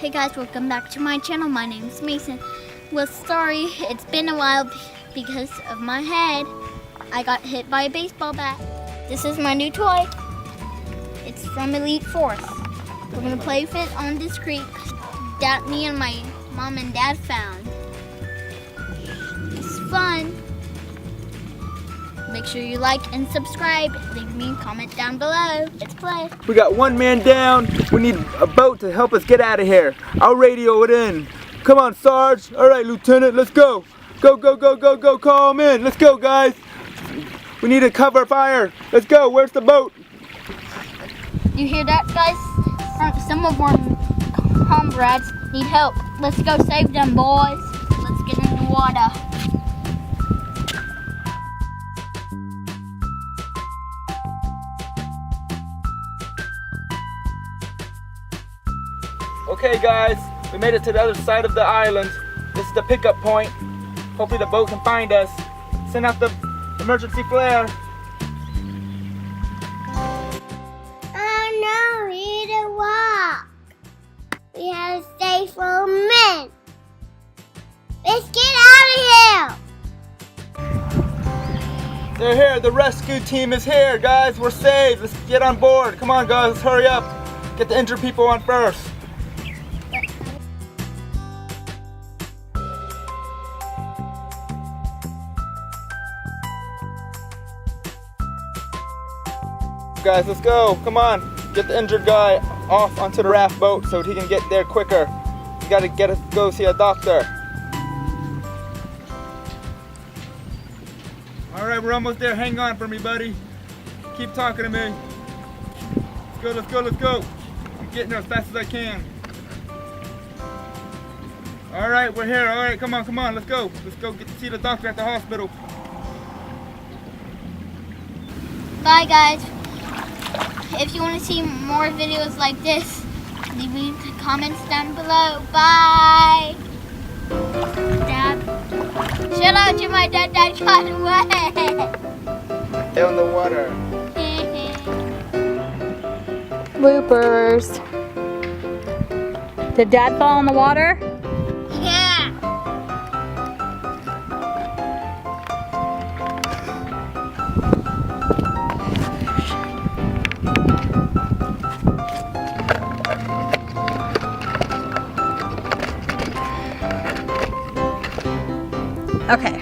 Hey guys, welcome back to my channel. My name is Mason. Well, sorry, it's been a while because of my head. I got hit by a baseball bat. This is my new toy. It's from Elite Force. We're gonna play with it on this creek that me and my mom and dad found. It's fun. Make sure you like and subscribe. Leave me a comment down below. Let's play. We got one man down. We need a boat to help us get out of here. I'll radio it in. Come on, Sarge. All right, Lieutenant, let's go. Go, go, go, go, go. Call him in. Let's go, guys. We need to cover fire. Let's go. Where's the boat? You hear that, guys? Some of our comrades need help. Let's go save them, boys. Let's get in the water. Okay, guys. We made it to the other side of the island. This is the pickup point. Hopefully the boat can find us. Send out the emergency flare. Oh no, we need to walk. We have to stay for a minute. Let's get out of here. They're here. The rescue team is here, guys. We're saved. Let's get on board. Come on, guys. Let's hurry up. Get the injured people on first. Guys, let's go. Come on. Get the injured guy off onto the raft boat so he can get there quicker. We gotta go see a doctor. All right, we're almost there. Hang on for me, buddy. Keep talking to me. Let's go, let's go, let's go. I'm getting there as fast as I can. All right, we're here. All right, come on, come on. Let's go. Let's go get to see the doctor at the hospital. Bye, guys. If you want to see more videos like this, leave me comments down below. Bye. Dad. Shout out to my dad that got away. In the water. Bloopers. Did Dad fall in the water? Yeah. Okay.